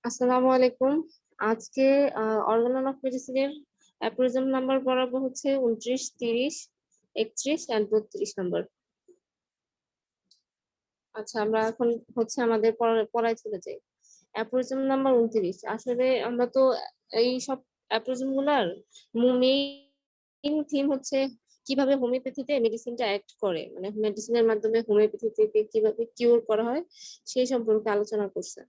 আসসালামু আলাইকুম। আজকে অর্গানন অফ মেডিসিনের অ্যাপ্রিজম নাম্বার পড়াবো হচ্ছে 29, 30, 31 এন্ড 32 নাম্বার। আচ্ছা, আমরা এখন হচ্ছে আমাদের পড়ায় চলে যাই। অ্যাপ্রিজম নাম্বার 29। আসলে আমরা তো এই সব অ্যাপ্রিজম গুলার মেইন থিম হচ্ছে কিভাবে হোমিওপ্যাথিতে মেডিসিনটা অ্যাক্ট করে, মানে মেডিসিনের মাধ্যমে হোমিওপ্যাথিতে কিভাবে কিউর করা হয় সেই সম্পর্কে আলোচনা করছে।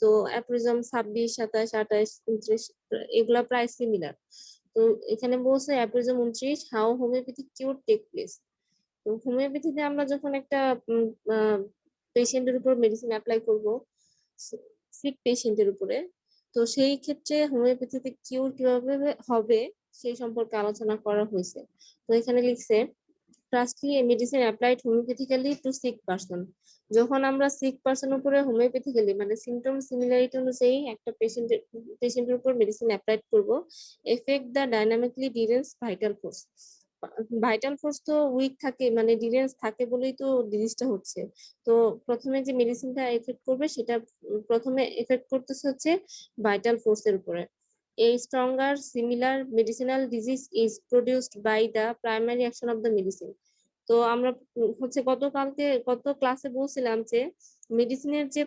তো অ্যাপ্রিজম 26, 27, 28, 29 এগুলা প্রায় সিমিলার। তো এখানে বলছে অ্যাপ্রিজম 29 হাউ হোমিওপ্যাথিক কিউর টেক প্লেস। তো হোমিওপ্যাথিতে আমরা যখন একটা পেশেন্টের উপর মেডিসিন অ্যাপ্লাই করব, সিক পেশেন্টের উপরে, তো সেই ক্ষেত্রে হোমিওপ্যাথিতে কিউর কিভাবে হবে সেই সম্পর্কে আলোচনা করা হয়েছে। তো এখানে লিখছে firstly A medicine applied হোমিওপ্যাথিক্যালি to seek person. যখন আমরা সিক পারসন উপরে হোমিওপ্যাথিক্যালি মানে সিমটম সিমিলারিটি অনুযায়ী একটা পেশেন্টের উপর মেডিসিন অ্যাপ্লাইড করব, effect the dynamically derange vital force. Vital force তো উইক থাকে, মানে ডিরেন্স থাকে বলেই তো ডিজিজটা হচ্ছে। তো প্রথমে যে মেডিসিনটা এফেক্ট করবে সেটা প্রথমে এফেক্ট করতেছে হচ্ছে ভাইটাল ফোর্সের উপরে। A stronger similar medicinal disease is produced by the primary action of the medicine. তো আমরা হচ্ছে গত ক্লাসে বলছিলাম যে মেডিসিনের যে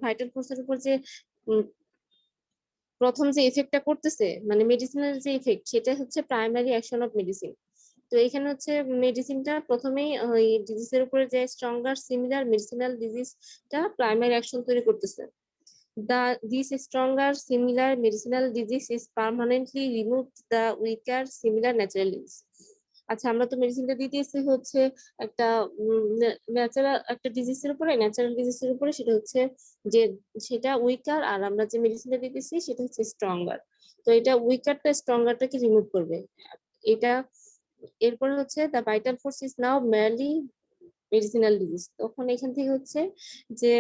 ভাইটাল ফোর্সের উপর যে উম, প্রথম যে ইফেক্টটা করতেছে, মানে মেডিসিনের যে ইফেক্ট, সেটা হচ্ছে প্রাইমারি অ্যাকশন অফ মেডিসিন। তো এখানে হচ্ছে মেডিসিনটা প্রথমেই ওই ডিজিজের উপরে যে স্ট্রঙ্গার সিমিলার মেডিসিনাল ডিজিজটা প্রাইমারি অ্যাকশন তৈরি করতেছে। This stronger similar medicinal disease is permanently removed the weaker similar natural disease. আচ্ছা, আমরা তো মেডিসিনটা দিতেছি হচ্ছে একটা ন্যাচারাল একটা ডিজিজের উপরে, ন্যাচারাল ডিজিজের উপরে, সেটা হচ্ছে যে সেটা উইকার, আর আমরা যে মেডিসিনটা দিতেছি সেটা হচ্ছে স্ট্রঙ্গার। তো এটা উইকারটা স্ট্রঙ্গারটাকে রিমুভ করবে। এটা এরপরে হচ্ছে the vital force is now merely medicinal disease. তখন এখান থেকে হচ্ছে যে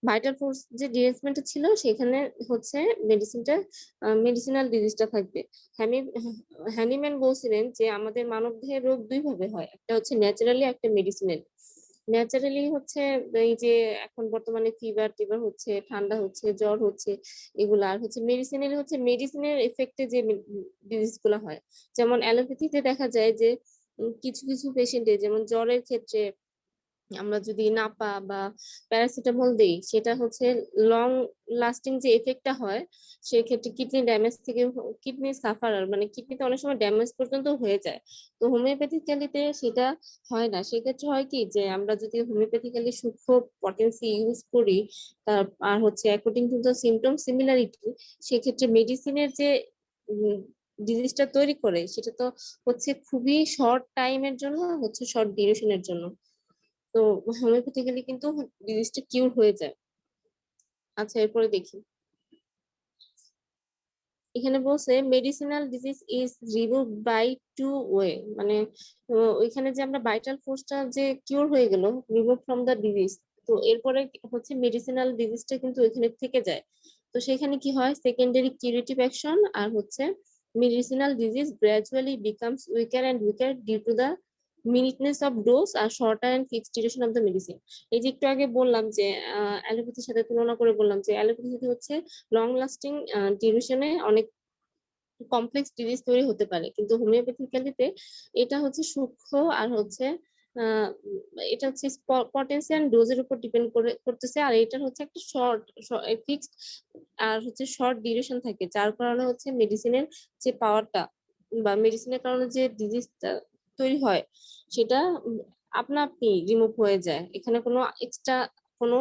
ভাইটাল ফোর্স যে ডিরেসমেন্টটা ছিল সেখানে হচ্ছে মেডিসিনাল ডিজিজটা থাকবে। হ্যানিম্যান বলছিলেন যে আমাদের মানবদেহের রোগ দুই ভাবে হয়, একটা হচ্ছে ন্যাচারালি, একটা মেডিসিনাল। ন্যাচারালি হচ্ছে এই যে এখন বর্তমানে ফিভার টিভার হচ্ছে, ঠান্ডা হচ্ছে, জ্বর হচ্ছে, এগুলা। আর হচ্ছে মেডিসিনালি হচ্ছে মেডিসিনের এফেক্টে যে ডিজিজ গুলা হয়। যেমন অ্যালোপ্যাথিতে দেখা যায় যে কিছু কিছু পেশেন্টে, যেমন জ্বরের ক্ষেত্রে আমরা যদি নাপা বা প্যারাসিটামল দেই, সেটা হচ্ছে লং লাস্টিং যে এফেক্টটা হয়, সেক্ষেত্রে কিডনি ড্যামেজ থেকে কিডনি সাফারার মানে কিডনিতে অনেক সময় ড্যামেজ পর্যন্ত হয়ে যায়। তো হোমিওপ্যাথিক্যালিতে সেটা হয় না। সেক্ষেত্রে হয় কি যে আমরা যদি হোমিওপ্যাথিক্যালি সূক্ষ্ম পটেন্সি ইউজ করি, তার আর হচ্ছে according to the symptom similarity, সেক্ষেত্রে মেডিসিনের যে ডিজিজটা তৈরি করে সেটা তো হচ্ছে খুবই শর্ট টাইমের জন্য, হচ্ছে শর্ট ডিউরেশনের জন্য। তো হোমিওপ্যাথিক্যালি কিন্তু ডিজিজটা কিউর হয়ে যায়। আচ্ছা, এরপরে দেখি এখানে বলছে medicinal disease is remove by two way, মানে ওইখানে যে আমরা ভাইটাল ফোর্সটা যে কিউর হয়ে গেল, রিমুভ ফ্রম দ্য ডিজিজ, তো এরপরে হচ্ছে মেডিসিনাল ডিজিজটা কিন্তু এখানে থেকে যায়। তো সেখানে কি হয়, সেকেন্ডারি কিউরেটিভ অ্যাকশন, আর হচ্ছে medicinal disease gradually becomes weaker and weaker due to the minuteness of dose আর shorter and fixed duration of the medicine. এই যে একটু আগে বললাম যে অ্যালোপ্যাথির সাথে তুলনা করে বললাম যে অ্যালোপ্যাথি হচ্ছে লং লাস্টিং ডিউরেশনে অনেক কমপ্লেক্স ডিজিজ তৈরি হতে পারে, কিন্তু হোমিওপ্যাথিক্যালিতে এটা হচ্ছে সূক্ষ্ম, আর হচ্ছে আহ এটা হচ্ছে পটেনশিয়াল ডোজের উপর ডিপেন্ড করতেছে। আর এটার হচ্ছে একটা শর্ট ফিক্সড আর হচ্ছে শর্ট ডিউরেশন থাকে, যার কারণে হচ্ছে মেডিসিনের যে পাওয়ারটা বা মেডিসিনের কারণে যে ডিজিজটা তৈরি হয় সেটা আপনা আপনি রিমুভ হয়ে যায়। এখানে কোনো এক্সট্রা কোনো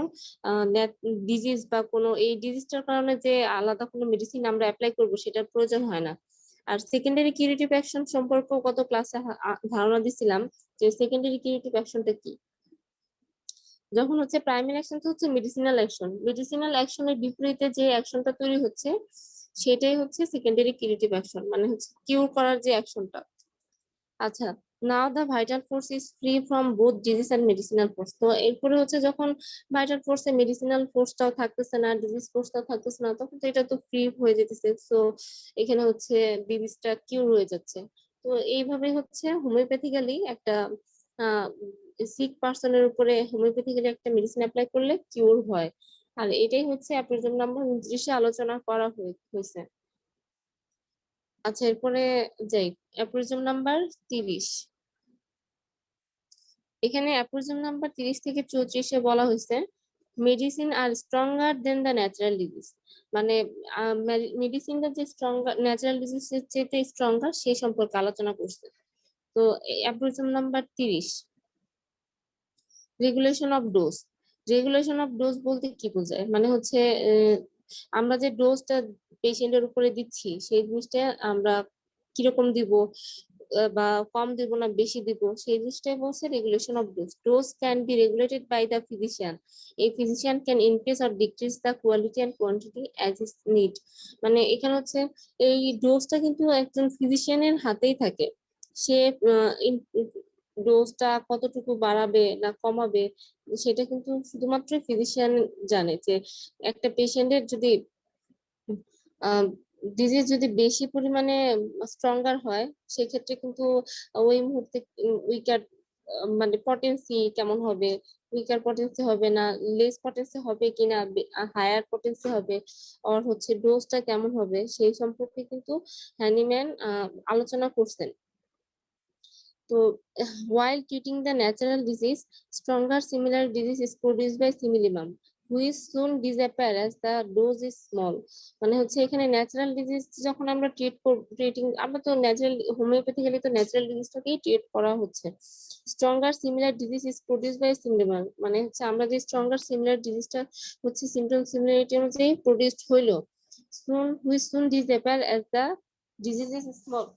ডিজিজ বা কোনো এই ডিজিজটার কারণে যে আলাদা কোনো মেডিসিন আমরা অ্যাপ্লাই করব সেটার প্রয়োজন হয় না। আর সেকেন্ডারি কিউরেটিভ অ্যাকশন সম্পর্কেও গত ক্লাসে ধারণা দিছিলাম যে সেকেন্ডারি কিউরেটিভ অ্যাকশনটা কি। যখন হচ্ছে প্রাইমারি অ্যাকশন হচ্ছে মেডিসিনাল অ্যাকশন, মেডিসিনাল অ্যাকশনের বিপরীতে যে অ্যাকশনটা তৈরি হচ্ছে সেটাই হচ্ছে সেকেন্ডারি কিউরেটিভ অ্যাকশন, মানে হচ্ছে কিউর করার যে অ্যাকশনটা। আচ্ছা, now the vital force is free from both disease and medicinal force. তো এরপরে হচ্ছে যখন ভাইটাল ফোর্সে মেডিসিনাল ফোর্সটাও থাকতেছে না, ডিজিজ ফোর্সটাও থাকতেছে না, তখন তো এটা তো ফ্রি হয়ে যেতেছে। সো এখানে হচ্ছে ডিজিজটা কিউর হয়ে যাচ্ছে। তো এইভাবে হচ্ছে হোমিওপ্যাথিক্যালি একটা সিক পার্সনের উপরে হোমিওপ্যাথিক্যালি একটা মেডিসিন অ্যাপ্লাই করলে কিউর হয়। আর এটাই হচ্ছে অ্যাপ্রিজম নাম্বার 29 আলোচনা করা হয়েছে। আচ্ছা, এরপরে যাই অ্যাপ্রিজম নাম্বার 30। এখানে অ্যাপ্রিজম নাম্বার 30 থেকে 34 বলা হয়েছে medicine R stronger than the natural disease. মানে মেডিসিনটা যে স্ট্রঙ্গার ন্যাচারাল ডিজিজের চেয়ে স্ট্রঙ্গার সেই সম্পর্কে আলোচনা করছে। তো aphorism number 30 regulation of dose. Regulation of dose বলতে কি বোঝায়? মানে হচ্ছে আমরা যে ডোজটা পেশেন্টের উপরে দিচ্ছি সেই জিনিসটা আমরা কিরকম দিব, বা কম দিব না বেশি দিব, সেই জিনিসটাই বলছে regulation of dose. Dose can be regulated by the physician. এই physician can increase or decrease the quality and quantity as his need. মানে এখানে হচ্ছে এই ডোজটা কিন্তু একজন ফিজিশিয়ানের হাতেই থাকে। সে ডোজটা কতটুকু বাড়াবে না কমাবে সেটা কিন্তু শুধুমাত্র ফিজিশিয়ান জানে। যে একটা পেশেন্টের যদি ডিজিজ যদি বেশি পরিমাণে স্ট্রঙ্গার হয় সেক্ষেত্রে কিন্তু ওই মুহূর্তে উইকার মানে পটেন্সি কেমন হবে, উইকার পটেন্সি হবে না লেস পটেন্সি হবে কিনা, হায়ার পটেন্সি হবে, আর হচ্ছে ডোজটা কেমন হবে সেই সম্পর্কে কিন্তু হ্যানিম্যান আলোচনা করছেন। তো while treating the natural disease, stronger similar disease is produced by similimum, which soon disappear as the dose is small. মানে হচ্ছে এখানে ন্যাচারাল ডিজিজ যখন আমরা ট্রিটিং, আমরা তো ন্যাচারাল হোমিওপ্যাথিক্যালি তো ন্যাচারাল ডিজিজটাকেই ট্রিট করা হচ্ছে। Stronger similar disease is produced by simillimum, মানে হচ্ছে আমরা যে স্ট্রঙ্গার সিমিলার ডিজিজটা হচ্ছে সিমটম সিমিলারিটি অনুযায়ী প্রডিউসড হইলো, soon which soon disappear as the disease is small.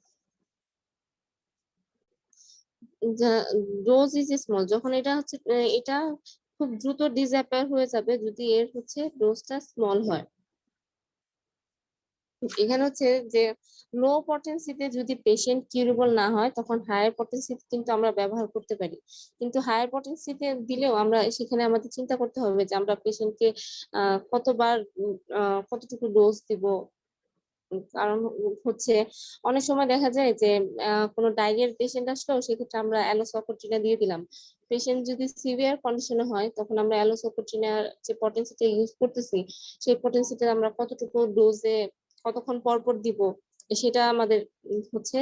Dose is small, যখন এটা হচ্ছে এটা খুব দ্রুত ডিসঅ্যাপিয়ার হয়ে যাবে যদি এর হচ্ছে ডোজটা স্মল হয়। এখানে হচ্ছে যে লো পটেন্সিতে যদি পেশেন্ট কিউরেবল না হয় তখন হায়ার পটেন্সিতে কিন্তু আমরা ব্যবহার করতে পারি। কিন্তু হায়ার পটেন্সিতে দিলেও আমরা সেখানে আমাদের চিন্তা করতে হবে যে আমরা পেশেন্টকে কতবার কতটুকু ডোজ দিব। কারণ হচ্ছে অনেক সময় দেখা যায় যে কোনো ডায়রিয়ার পেশেন্ট আসলো সেক্ষেত্রে আমরা অ্যালোসকোট্রিনা দিয়ে দিলাম। পেশেন্ট যদি সিভিয়ার কন্ডিশনে হয় তখন আমরা অ্যালোসকোট্রিনার যে পটেন্সিটা ইউজ করতেছি সেই পটেন্সিটা আমরা কতটুকু ডোজে কতক্ষণ পর পর দিব সেটা আমাদের হচ্ছে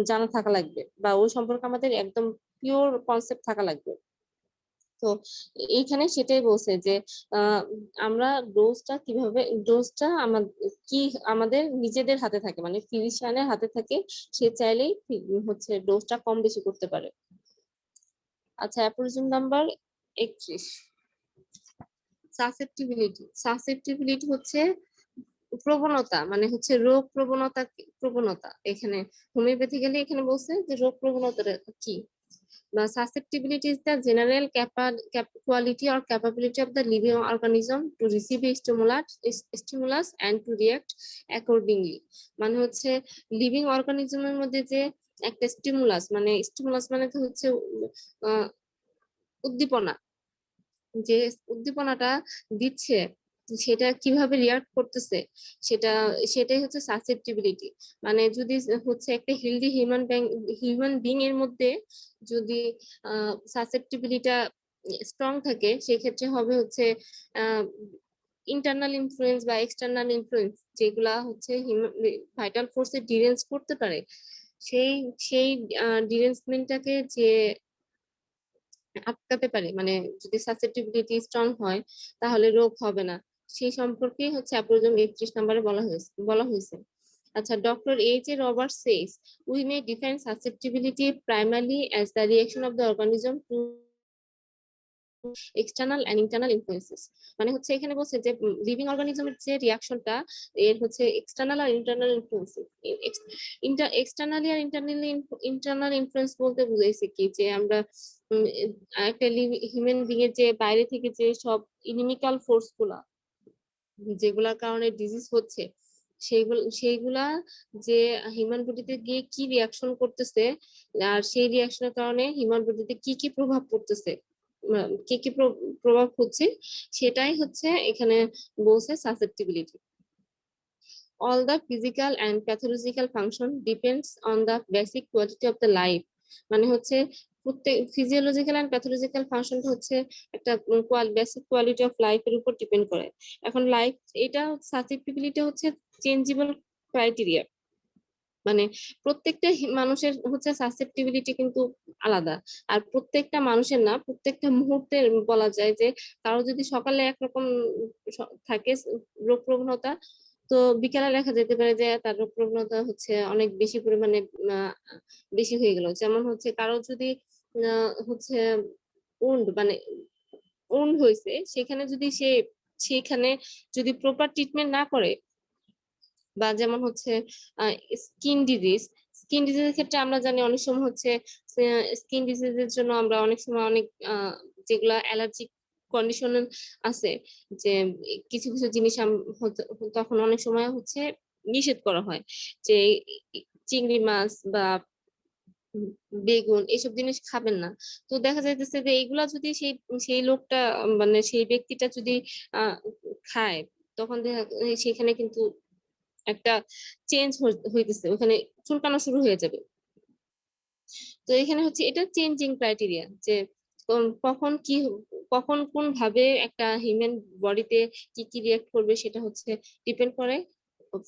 জানা থাকা লাগবে, বা ওই সম্পর্কে আমাদের একদম পিওর কনসেপ্ট থাকা লাগবে। তো এইখানে সেটাই বলছে যে আমরা ডোজটা কি আমাদের নিজেদের হাতে থাকে, মানে ফিজিশিয়ানের হাতে থাকে। সে চাইলেই হচ্ছে ডোজটা কম বেশি করতে পারে। আচ্ছা, অ্যাপ্রিজম নাম্বার 31 সাসেপ্টিবিলিটি হচ্ছে প্রবণতা, মানে হচ্ছে রোগ প্রবণতা। এখানে হোমিওপ্যাথিক্যালি এখানে বলছে যে রোগ প্রবণতাটা কি। Susceptibility is the general quality or capability of the living organism to receive a stimulus and to react accordingly. মানে হচ্ছে লিভিং অর্গানিজমের মধ্যে যে একটা স্টিমুলাস মানে তো হচ্ছে উদ্দীপনা, যে উদ্দীপনাটা দিচ্ছে সেটা কিভাবে রিয়াক্ট করতেছে সেটাই হচ্ছে সাসেপ্টিবিলিটি। মানে যদি হচ্ছে একটা হেলদি হিউম্যান বিং এর মধ্যে যদি সাসেপ্টিবিলিটা স্ট্রং থাকে সেক্ষেত্রে হবে হচ্ছে ইন্টারনাল ইনফ্লুয়েন্স বা এক্সটার্নাল ইনফ্লুয়েন্স যেগুলা হচ্ছে ভাইটাল ফোর্সে ডিরেন্স করতে পারে, সেই সেই ডিরেন্সমেন্টটাকে যে আটকাতে পারে। মানে যদি সাসেপ্টিবিলিটি স্ট্রং হয় তাহলে রোগ হবে না। সেই সম্পর্কেই হচ্ছে অ্যাপ্রোজম 31 নম্বরে বলা হয়েছে। আচ্ছা, doctor A.J. Roberts says we may define susceptibility primarily as the reaction of the organism to external and internal influences. মানে হচ্ছে এখানে বলছে যে লিভিং অর্গানিজমের যে রিয়াকশনটা এর হচ্ছে এক্সটার্নাল আর ইন্টারনাল ইনফ্লুয়েন্স। এক্সটার্নালি আর ইন্টারনাল ইনফ্লুয়েন্স বলতে বুঝাইছে কি যে আমরা একটা হিউম্যান বিং এর যে বাইরে থেকে যে সব ইনিমিক্যাল ফোর্স গুলা যেগুলার কারণে ডিজিজ হচ্ছে সেইগুলা যে হিউম্যান বডিতে গিয়ে কি রিয়াকশন করতেছে, আর সেই রিয়াকশনের কারণে হিউম্যান বডিতে কি কি প্রভাব পড়তেছে, কি কি প্রভাব হচ্ছে সেটাই হচ্ছে এখানে বলছে susceptibility. All the physical and pathological function depends on the basic quality of the life. মানে হচ্ছে প্রত্যেক ফিজিওলজিক্যাল এন্ড প্যাথোলজিক্যাল ফাংশনটা হচ্ছে একটা বেসিক কোয়ালিটি অফ লাইফ এর উপর ডিপেন্ড করে। এখন লাইফ এটা সাসেপ্টিবিলিটি হচ্ছে চেঞ্জেবল ক্রাইটেরিয়া, মানে প্রত্যেকটা মানুষের হচ্ছে সাসেপ্টিবিলিটি কিন্তু আলাদা। আর প্রত্যেকটা মানুষের না, প্রত্যেকটা মুহূর্তে বলা যায় যে কারো যদি সকালে একরকম থাকে রোগ প্রবণতা, তো বিকালে দেখা যেতে পারে যে তার রোগ প্রবণতা হচ্ছে অনেক বেশি পরিমাণে আহ, বেশি হয়ে গেল। যেমন হচ্ছে কারো যদি হচ্ছে মানে হয়েছে, সেখানে যদি সেখানে যদি প্রপার ট্রিটমেন্ট না করে, বা যেমন হচ্ছে স্কিন ডিজিজ, স্কিন ডিজিজের ক্ষেত্রে আমরা জানি অনেক সময় হচ্ছে স্কিন ডিজিজের জন্য আমরা অনেক সময় অনেক যেগুলা অ্যালার্জিক কন্ডিশন আছে, যে কিছু কিছু জিনিস তখন অনেক সময় হচ্ছে নিষেধ করা হয়, যে চিংড়ি মাছ বা বেগুন এসব জিনিস খাবেন না। তো দেখা যাইতেছে যে এইগুলা যদি সেই সেই লোকটা মানে সেই ব্যক্তিটা যদি আহ খায়, তখন সেখানে কিন্তু একটা চেঞ্জ হইতেছে, ওখানে চুলকানো শুরু হয়ে যাবে। তো এখানে হচ্ছে এটা চেঞ্জিং ক্রাইটেরিয়া, যে কখন কি কখন কোন ভাবে একটা হিউম্যান বডিতে কি কি রিয়াক্ট করবে, সেটা হচ্ছে ডিপেন্ড করে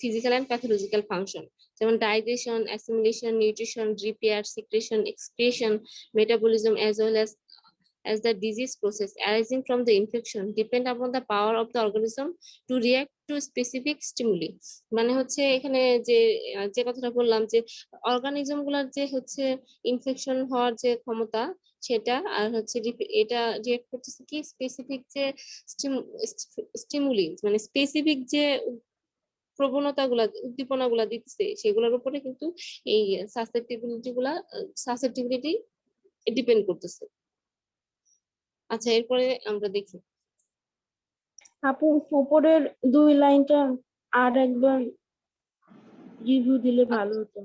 ফিজিক্যাল এন্ড প্যাথোলজিক্যাল ফাংশন, যেমন digestion, assimilation, nutrition, repair, secretion, excoriation, metabolism, as the disease process arising from the infection depend upon the power of the organism to react to specific stimuli। মানে হচ্ছে এখানে যে যে কথাটা বললাম, যে organism গুলার যে হচ্ছে ইনফেকশন হওয়ার যে ক্ষমতা, সেটা আর হচ্ছে এটা রিয়েক্ট করতেছে কি স্পেসিফিক যে স্টিমুলি, মানে স্পেসিফিক যে প্রবণতা গুলা, উদ্দীপনা গুলা দিচ্ছে, সেগুলোর উপরে কিন্তু এই সাসেপ্টিবিলিটি ডিপেন্ড করতেছে। আচ্ছা, এরপরে আমরা দেখি। আপু উপরের 2 লাইনটা আর একবার রিভিউ দিলে ভালো হতো।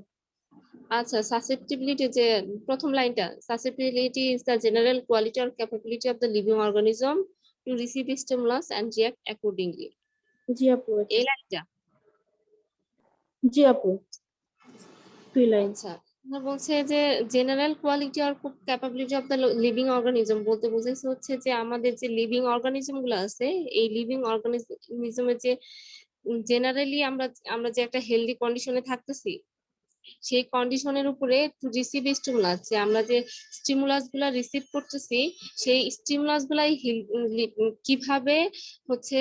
আচ্ছা, সাসেপ্টিবিলিটি যে প্রথম লাইনটা, susceptibility is the general quality or capability of the living organism to receive stimulus and react accordingly. জি আপু। এই লাইনটা। জি আপু, 2 লাইন। আচ্ছা, বলছে যে জেনারেল কোয়ালিটি আর capability of the living organism বলতে বোঝাইছে হচ্ছে যে আমাদের যে লিভিং অর্গানিজম গুলো আছে, এই লিভিং অর্গানিজমের যে জেনারেলি আমরা আমরা যে একটা হেলদি কন্ডিশনে থাকতেছি, সেই কন্ডিশনের উপরে টু রিসিভ স্টিমুলাস, যে আমরা যে স্টিমুলাস গুলা রিসিভ করতেছি, সেই স্টিমুলাস গুলাই কিভাবে হচ্ছে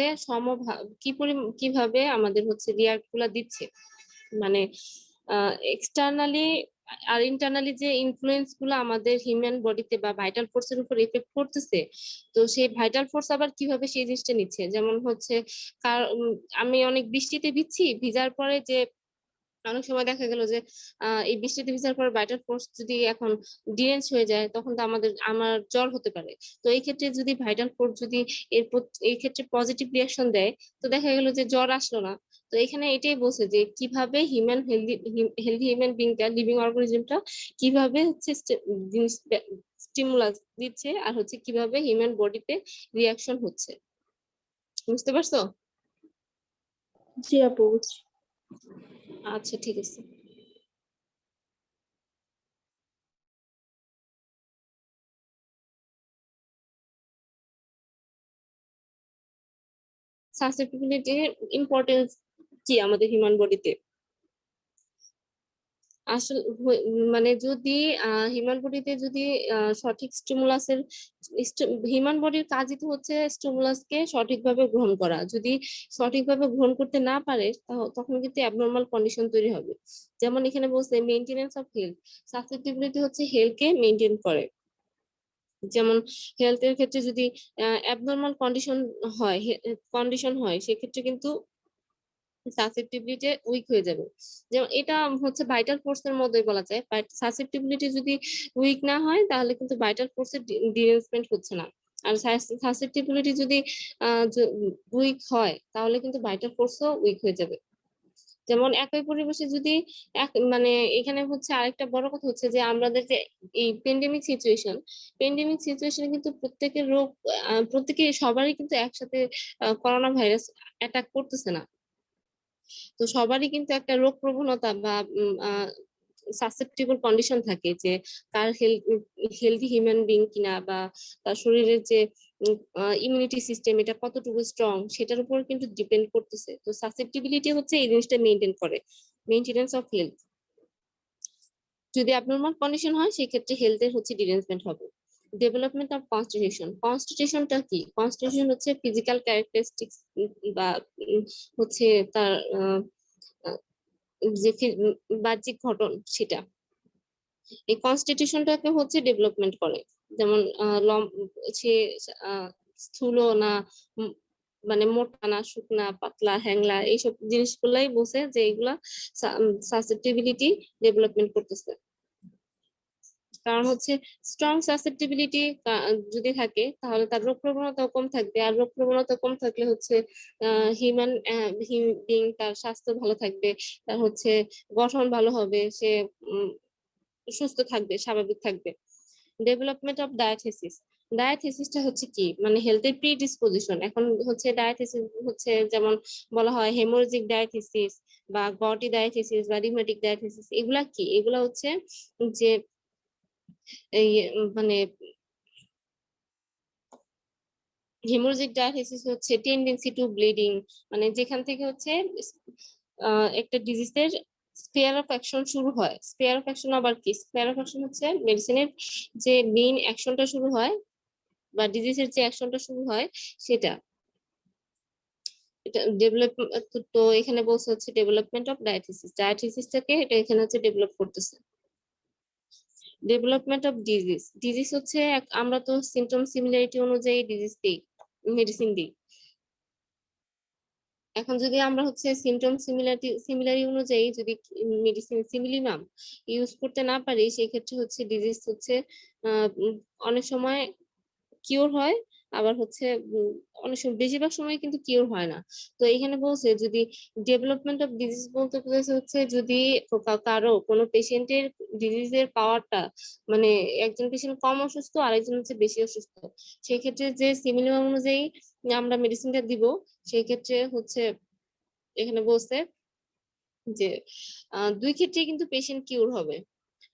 কিভাবে আমাদের হচ্ছে রিয়াক্ট গুলা দিচ্ছে, মানে এক্সটার্নালি আর ইন্টারনালি যে ইনফ্লুয়েন্স গুলো আমাদের হিউম্যান বডিতে বা ভাইটাল ফোর্স এর উপর এফেক্ট করতেছে, তো সেই ভাইটাল ফোর্স আবার কিভাবে সেই জিনিসটা নিচ্ছে। যেমন হচ্ছে আমি অনেক বৃষ্টিতে ভিজার পরে যে অনেক সময় দেখা গেল যে এই বৃষ্টিতে ভিজার পর ভাইটাল ফোর্স যদি এখন ডিরেঞ্জ হয়ে যায়, তখন তো আমার জ্বর হতে পারে। তো এই ক্ষেত্রে যদি ভাইটাল ফোর্স যদি এই ক্ষেত্রে পজিটিভ রিয়াকশন দেয়, তো দেখা গেল যে জ্বর আসলো না। তো এখানে এটাই বলছে যে কিভাবে হেলদি হিউম্যান বিংটা, লিভিং অর্গানিজমটা কিভাবে হচ্ছে স্টিমুলাস দিচ্ছে, আর হচ্ছে কিভাবে হিউম্যান বডিতে রিয়াকশন হচ্ছে। বুঝতে পারছো? জি আপু। আচ্ছা, ঠিক আছে। সাসেপ্টিবিলিটির ইম্পর্টেন্স কি আমাদের হিউম্যান বডিতে? আসলে মানে যদি হিউম্যান বডিতে যদি সঠিক স্টিমুলাসের, হিউম্যান বডির কাজই তো হচ্ছে স্টিমুলাসকে সঠিকভাবে গ্রহণ করা। যদি সঠিকভাবে গ্রহণ করতে না পারে, তখন কিন্তু অ্যাবনর্মাল কন্ডিশন তৈরি হবে। যেমন এখানে বলছে মেইনটেনেন্স অফ হেলথ, সাসেপ্টিবিলিটি হচ্ছে হেলথকে মেইনটেইন করে। যেমন হেলথের ক্ষেত্রে যদি অ্যাবনর্মাল কন্ডিশন হয়, সেক্ষেত্রে কিন্তু সাসেপ্টিবিলিটি উইক হয়ে যাবে। যেমন এটা হচ্ছে ভাইটাল ফোর্স এর মধ্যেই বলা যায়, বাট সাসেপ্টিবিলিটি যদি উইক না হয়, তাহলে কিন্তু ভাইটাল ফোর্স এর ডিরেঞ্জমেন্ট হচ্ছে না। আর সাসেপ্টিবিলিটি যদি উইক হয়, তাহলে কিন্তু ভাইটাল ফোর্সও উইক হয়ে যাবে। যেমন একই পরিবেশে যদি মানে এখানে হচ্ছে আরেকটা বড় কথা হচ্ছে যে আমাদের যে এই পেন্ডেমিক সিচুয়েশনে কিন্তু প্রত্যেকের রোগ, সবারই কিন্তু একসাথে করোনা ভাইরাস অ্যাটাক করতেছে না। তো সবারই কিন্তু একটা রোগ প্রবণতা বা সাসেপ্টেবল কন্ডিশন থাকে যে তার হেলদি হিউম্যান বিং কিনা বা তার শরীরের যে ইমিউনিটি সিস্টেম এটা কতটুকু স্ট্রং সেটার উপর কিন্তু ডিপেন্ড করতেছে। তো সাসেপ্টিবিলিটি হচ্ছে এই জিনিসটা মেনটেন করে, মেইনটেনেন্স অফ হেলথ। যদি অ্যাবনরমাল কন্ডিশন হয় সেক্ষেত্রে হেলথের হচ্ছে ডিরেঞ্জমেন্ট হবে। ডেভেলপমেন্ট অফ কনস্টিটিউশন, কনস্টিটিউশনটা কি? কনস্টিটিউশন হচ্ছে ফিজিক্যাল ক্যারেক্টারিস্টিক্স বা হচ্ছে তার যে বাহ্যিক গঠন সেটা। এই কনস্টিটিউশনটাকে হচ্ছে ডেভেলপমেন্ট করে, যেমন সে স্থূল না, উম, মানে মোটা না, শুকনা, পাতলা, হ্যাংলা, এইসব জিনিসগুলাই বলছে যে এগুলা সাসেপ্টিবিলিটি ডেভেলপমেন্ট করতেছে। কারণ হচ্ছে স্ট্রং সাসেপ্টিবিলিটি যদি থাকে তাহলে তার রোগ প্রবণতাও কম থাকবে, আর রোগ প্রবণতা কম থাকলে হচ্ছে হিউম্যান বিং তার স্বাস্থ্য ভালো থাকবে, তার হচ্ছে গঠন ভালো হবে, সে সুস্থ থাকবে, স্বাভাবিক থাকবে। ডেভেলপমেন্ট অফ ডায়াথেসিস, ডায়াথেসিসটা হচ্ছে কি মানে হেলথের প্রিডিসপোজিশন। এখন হচ্ছে ডায়াথেসিস হচ্ছে যেমন বলা হয় হেমোরেজিক ডায়াথেসিস বা গটি ডায়াথেসিস বা রিউমেটিক ডায়াথেসিস, এগুলা কি? এগুলা হচ্ছে যে এই মানে হেমোরেজিক ডায়াথেসিস হচ্ছে টেন্ডেন্সি টু ব্লিডিং, মানে যেখান থেকে হচ্ছে একটা ডিজিজের স্পেয়ার অফ অ্যাকশন শুরু হয়। স্পেয়ার অফ অ্যাকশন আবার কি? স্পেয়ার অফ অ্যাকশন হচ্ছে মেডিসিনের যে মেইন অ্যাকশনটা শুরু হয় বা ডিজিজের যে অ্যাকশনটা শুরু হয় সেটা। এটা ডেভেলপ, তো এখানে বলছে হচ্ছে ডেভেলপমেন্ট অফ ডায়াথেসিস, ডায়াথেসিসটাকে এটা এখানে হচ্ছে ডেভেলপ করতেছে। ডেভেলপমেন্ট অফ ডিজিজ, ডিজিজ হচ্ছে আমরা তো সিমটম সিমিলারিটি অনুযায়ী ডিজিজ দিই, মেডিসিন দিই। এখন যদি আমরা হচ্ছে সিমটম সিমিলারি অনুযায়ী যদি মেডিসিন সিমিলিমাম ইউজ করতে না পারি, সেই ক্ষেত্রে হচ্ছে ডিজিজ হচ্ছে অনেক সময় কিওর হয়, আবার হচ্ছে অনেক সময়, বেশিরভাগ সময় কিন্তু কিওর হয় না। তো এখানে বলছে যদি ডেভেলপমেন্ট অফ ডিজিজ বলতে বোঝাচ্ছে হচ্ছে যদি কারো কোনো পেশেন্টের ডিজিজের পাওয়ারটা মানে একজন পেশেন্ট কম অসুস্থ আরেকজন হচ্ছে বেশি অসুস্থ, সেই ক্ষেত্রে যে সিমিলার অনুযায়ী আমরা মেডিসিনটা দিব, সেই ক্ষেত্রে হচ্ছে এখানে বলছে যে দুই ক্ষেত্রে কিন্তু পেশেন্ট কিউর হবে।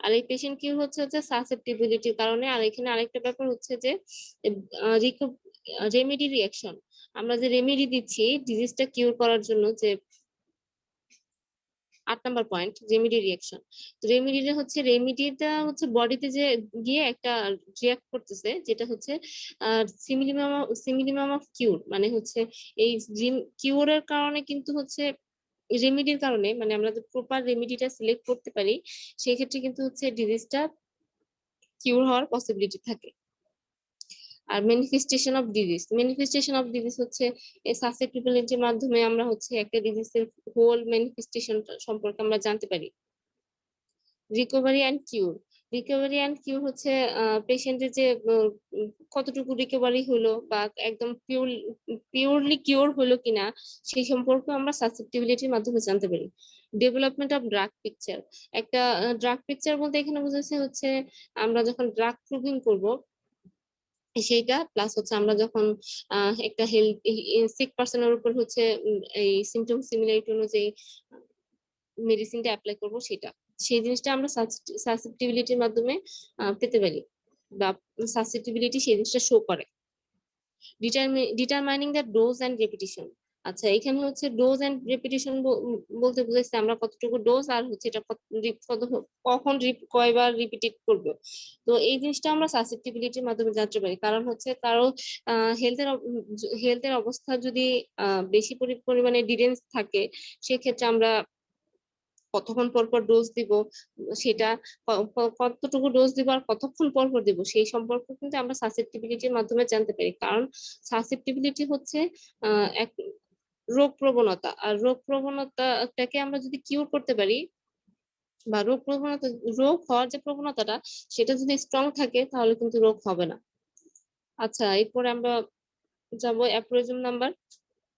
আর এই পেশেন্ট কিউর হচ্ছে সাসেপ্টিবিলিটির কারণে। আর এখানে আরেকটা ব্যাপার হচ্ছে যে রেমেডি রিঅ্যাকশন, আমরা যে রেমেডি দিচ্ছি ডিজিজটা কিউর করার জন্য, যে 8 নাম্বার পয়েন্ট রেমেডি রিঅ্যাকশন। রেমেডিটা হচ্ছে রেমেডিটা হচ্ছে বডিতে যে গিয়ে একটা রিঅ্যাক্ট করতেছে, যেটা হচ্ছে সিমিলিমাম অফ কিউর, মানে হচ্ছে এই কিউরের কারণে কিন্তু হচ্ছে রেমেডির কারণে, মানে আমরা যদি প্রপার রেমেডিটা সিলেক্ট করতে পারি সেই ক্ষেত্রে কিন্তু হচ্ছে ডিজিজটা কিউর হওয়ার পসিবিলিটি থাকে। আর ম্যানিফেস্টেশন অফ ডিজিজ হচ্ছে এই সাসেপ্টিবিলিটির মাধ্যমে আমরা হচ্ছে একটা ডিজিজের হোল ম্যানিফেস্টেশন সম্পর্কে আমরা জানতে পারি। রিকভারি অ্যান্ড কিউর, রিকভারি অ্যান্ড কিউর হচ্ছে পেশেন্টের যে কতটুকু রিকভারি হলো বা একদম পিওরলি কিওর হলো কিনা সেই সম্পর্কে আমরা সাসেপ্টিবিলিটির মাধ্যমে জানতে পারি। ডেভেলপমেন্ট অফ ড্রাগ পিকচার, একটা ড্রাগ পিকচার বলতে এখানে বোঝাচ্ছে হচ্ছে আমরা যখন ড্রাগ প্রুভিং করব সেইটা, প্লাস হচ্ছে আমরা যখন একটা সিক পার্সনের উপর হচ্ছে এই সিমটম সিমিলারিটি অনুযায়ী মেডিসিনটা অ্যাপ্লাই করব, সেটা সেই জিনিসটা আমরা সাসেপ্টিবিলিটির মাধ্যমে পেতে পারি বা সাসেপ্টিবিলিটি সেই জিনিসটা শো করে। Determining the dose and repetition, আচ্ছা এখানে হচ্ছে ডোজ এন্ড রেপিটিশন বলতে বুঝাইছে আমরা কতটুকু ডোজ আর হচ্ছে এটা কখন কয়বার রিপিটেড করব। তো এই জিনিসটা আমরা সাসেপ্টিবিলিটির মাধ্যমে জানতে পারি, কারণ হচ্ছে কারো হেলথের অবস্থা যদি বেশি পরিমাণে ডিরেঞ্জ থাকে সেক্ষেত্রে আমরা কতক্ষণ পর পর ডোজ দিব, সেটা কতটুকু ডোজ দিব আর কতক্ষণ পর পর দিব সেই সম্পর্কে কিন্তু আমরা সাসেপ্টিবিলিটির মাধ্যমে জানতে পারি। কারণ সাসেপ্টিবিলিটি হচ্ছে এক রোগ প্রবণতা, আর রোগ প্রবণতাটাকে আমরা যদি কিউর করতে পারি বা রোগ হওয়ার যে প্রবণতাটা সেটা যদি স্ট্রং থাকে তাহলে কিন্তু রোগ হবে না। আচ্ছা এরপরে আমরা যাব অ্যাপ্রোজম নাম্বার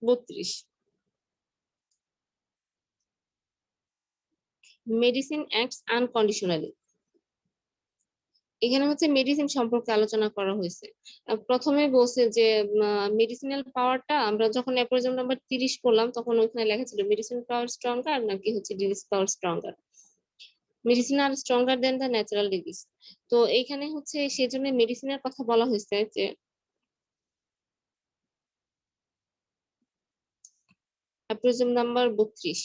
32, মেডিসিন অ্যাক্টস আনকন্ডিশনালি। এখানে হচ্ছে মেডিসিন সম্পর্কে আলোচনা করা হয়েছে। প্রথমে বলছে যে মেডিসিনাল পাওয়ারটা আমরা যখন অ্যাপ্রোজম নাম্বার 30 করলাম তখন ওখানে লেখা ছিল মেডিসিন পাওয়ার স্ট্রঙ্গার নাকি হচ্ছে disease power stronger. Medicine R stronger than the natural disease. তো এইখানে হচ্ছে সেজন্য মেডিসিনের কথা বলা হয়েছে যে অ্যাপ্রোজম নাম্বার 32,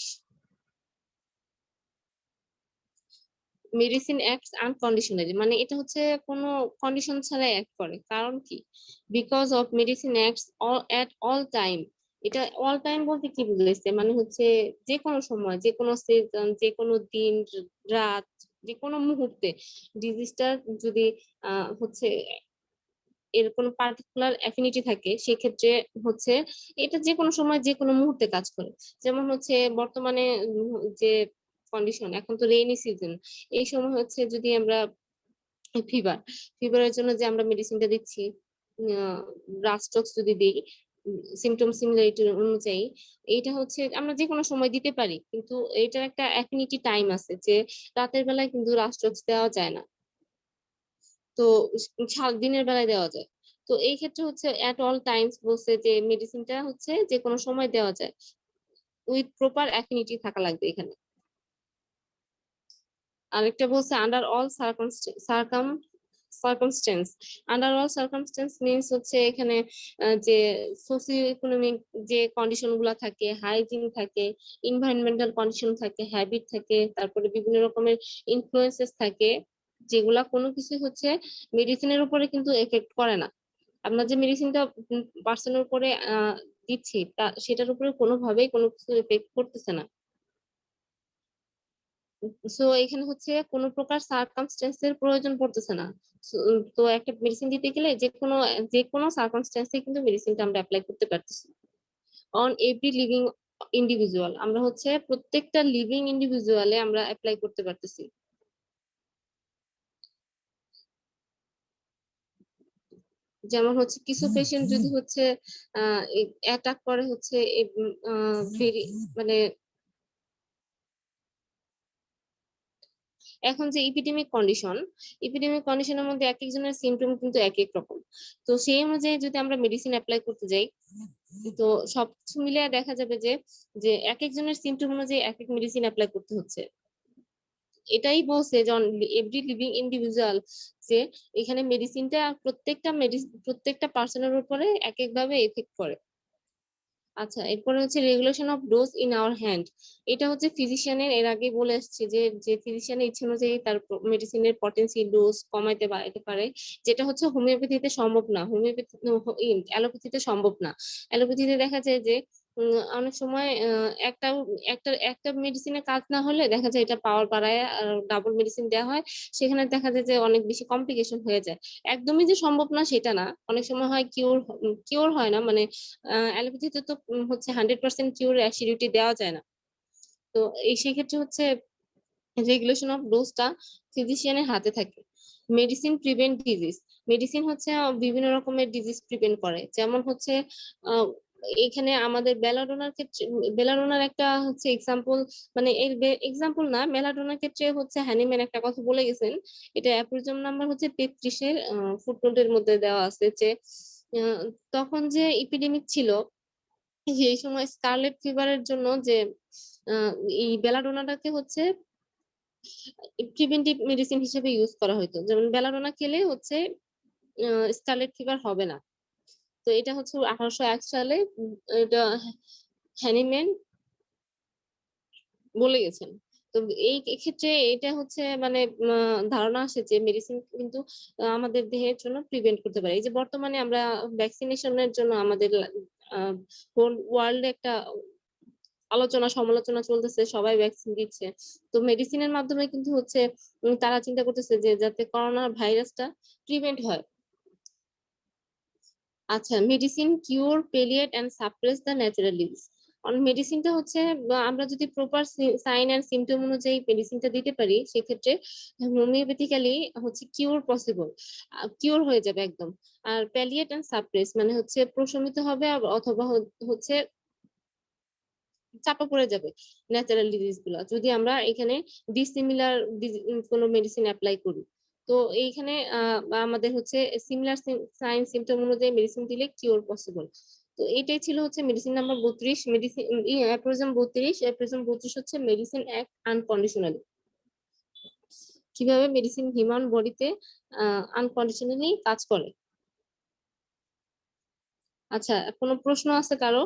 মেডিসিন অ্যাক্টস আনকন্ডিশনালি, মানে এটা হচ্ছে কোনো কন্ডিশন ছাড়াই অ্যাক্ট করে। কারণ কি? Because of medicine acts at all time. এটা অল টাইম বলতে কি বুঝাইছে, মানে হচ্ছে যে কোনো সময়, যে কোনো সিজন, যে কোনো দিন, রাত, যে কোনো মুহূর্তে ডিজিজটা যদি হচ্ছে এর কোনো পার্টিকুলার অ্যাফিনিটি থাকে, সেক্ষেত্রে হচ্ছে এটা যে কোনো সময় যে কোনো মুহূর্তে কাজ করে। যেমন হচ্ছে বর্তমানে যে কন্ডিশন, এখন তো রেইনি সিজন, এই সময় হচ্ছে যদি আমরা ফিভারের জন্য যে আমরা মেডিসিনটা দিচ্ছি, রাস্টক্স যদি দিই সিমটম সিমিলারিটি অনুযায়ী, এইটা হচ্ছে আমরা যে কোনো সময় দিতে পারি, কিন্তু এটার একটা অ্যাফিনিটি টাইম আছে যে রাতের বেলায় কিন্তু রাস্টক্স দেওয়া যায় না, তো দিনের বেলায় দেওয়া যায়। তো এই ক্ষেত্রে হচ্ছে এট অল টাইমস বলছে যে মেডিসিনটা হচ্ছে যে কোনো সময় দেওয়া যায়, উইথ প্রপার অ্যাফিনিটি থাকা লাগবে এখানে। আরেকটা বলছে under all circumstance. Under all circumstance means হচ্ছে এখানে যে সোসিও ইকোনমিক যে কন্ডিশন গুলা থাকে, হাইজিন থাকে, এনভায়রনমেন্টাল কন্ডিশন থাকে, হ্যাবিট থাকে, তারপরে বিভিন্ন রকমের ইনফ্লুয়েন্সেস থাকে, যেগুলা কোনো কিছু হচ্ছে মেডিসিনের উপরে কিন্তু এফেক্ট করে না। আমরা যে মেডিসিনটা পার্সনের উপরে দিচ্ছি সেটার উপরে কোনোভাবেই কোনো কিছু এফেক্ট করতেছে না। সো এখানে হচ্ছে কোনো প্রকার সার্কামস্টেন্স এর প্রয়োজন পড়তেছে না। তো একটা মেডিসিন দিতে গেলে যে কোনো সার্কামস্টেন্সে কিন্তু মেডিসিনটা আমরা অ্যাপ্লাই করতে পারতেছি। অন এভরি লিভিং ইন্ডিভিজুয়াল, আমরা হচ্ছে প্রত্যেকটা লিভিং ইন্ডিভিজুয়ালে আমরা অ্যাপ্লাই করতে পারতেছি। যেমন হচ্ছে কিছু পেশেন্ট যদি হচ্ছে অ্যাটাক করে হচ্ছে ভেরি, মানে এখন যে ইপিডেমিক কন্ডিশনের মধ্যে এক একজনের সিমটম কিন্তু এক এক রকম। তো সেই অনুযায়ী যদি আমরা মেডিসিন অ্যাপ্লাই করতে যাই, তো সবকিছু মিলিয়ে দেখা যাবে যে যে এক একজনের সিমটম অনুযায়ী এক এক মেডিসিন অ্যাপ্লাই করতে হচ্ছে। এটাই বলছে যে এভরি লিভিং ইন্ডিভিজুয়াল, যে এখানে মেডিসিনটা প্রত্যেকটা পার্সনের উপরে এক এক ভাবে এফেক্ট করে। আচ্ছা, এরপরে হচ্ছে regulation of dose in our hand. এটা হচ্ছে ফিজিশিয়ানের, এর আগে বলে আসছি যে যে ফিজিশিয়ানের ইচ্ছে অনুযায়ী তার মেডিসিনের পটেন্সি ডোজ কমাইতে বাড়াইতে পারে, যেটা হচ্ছে হোমিওপ্যাথিতে সম্ভব না। অ্যালোপ্যাথিতে সম্ভব না। অ্যালোপ্যাথিতে দেখা যায় যে অনেক সময় একটা একটা একটা মেডিসিনের কাজ না হলে দেখা যায় এটা পাওয়ার বাড়ায় ডাবল মেডিসিন দেওয়া হয়, সেখানে দেখা যায় যে অনেক বেশি কমপ্লিকেশন হয়ে যায়। একদমই যে সম্ভব না সেটা না, অনেক সময় হয় কিওর হয় না, মানে অ্যালোপ্যাথিতে তো হচ্ছে 100% কিউর অ্যাসিডিটি দেওয়া যায় না। তো এই সেক্ষেত্রে হচ্ছে রেগুলেশন অফ ডোজটা ফিজিশিয়ানের হাতে থাকে। মেডিসিন প্রিভেন্ট ডিজিজ, মেডিসিন হচ্ছে বিভিন্ন রকমের ডিজিজ প্রিভেন্ট করে। যেমন হচ্ছে আহ, এখানে আমাদের বেলাডোনার ক্ষেত্রে, বেলাডোনার একটা হচ্ছে এক্সাম্পল, মানে এর এক্সাম্পল না, মেলাডোনার ক্ষেত্রে হচ্ছে হ্যানিম্যান একটা কথা বলে গেছেন। এটা অ্যাপ্রোজম নাম্বার হচ্ছে 33-এর ফুটনোটের মধ্যে দেওয়া আছে যে আহ, তখন যে ইপিডেমিক ছিল, এই সময় স্কারলেট ফিভারের জন্য যে আহ, এই বেলাডোনাটাকে হচ্ছে প্রিভেন্টিভ মেডিসিন হিসেবে ইউজ করা হতো। যেমন বেলাডোনা খেলে হচ্ছে স্কারলেট ফিভার হবে না। তো এটা হচ্ছে 1801 সালে এটা হ্যানিম্যান বলে গেছেন। তো এই ক্ষেত্রে এটা হচ্ছে মানে ধারণা আসে যে মেডিসিন কিন্তু আমাদের দেহের জন্য প্রিভেন্ট করতে পারে। এই যে বর্তমানে আমরা ভ্যাকসিনেশনের জন্য আমাদের হোল ওয়ার্ল্ডে একটা আলোচনা সমালোচনা চলতেছে, সবাই ভ্যাকসিন দিচ্ছে। তো মেডিসিনের মাধ্যমে কিন্তু হচ্ছে তারা চিন্তা করতেছে যে যাতে করোনা ভাইরাসটা প্রিভেন্ট হয়। আচ্ছা, medicine cure palliate and suppress the natural disease. মেডিসিনটা হচ্ছে আমরা যদি প্রপার সাইন এন্ড সিমটম অনুযায়ী মেডিসিনটা দিতে পারি, সেক্ষেত্রে হোমিওপ্যাথিক্যালি হচ্ছে কিউর পসিবল, কিউর হয়ে যাবে একদম। আর প্যালিয়েট এন্ড সাপ্রেস মানে হচ্ছে প্রশমিত হবে অথবা হচ্ছে চাপা পড়ে যাবে ন্যাচারাল ডিজিজ গুলা, যদি আমরা এখানে ডিসিমিলার কোনো মেডিসিন অ্যাপ্লাই করি। তো এইখানে আমাদের হচ্ছে সিমিলার সাইন সিমটম অনুযায়ী মেডিসিন দিলে কিওর পসিবল। তো এটাই ছিল হচ্ছে মেডিসিন নাম্বার 32, অ্যাপ্রোজম 32 হচ্ছে মেডিসিন অ্যাক্ট আনকন্ডিশনালি। কিভাবে মেডিসিন হিউম্যান বডিতে আনকন্ডিশনালি কাজ করে। আচ্ছা, কোনো প্রশ্ন আছে কারো?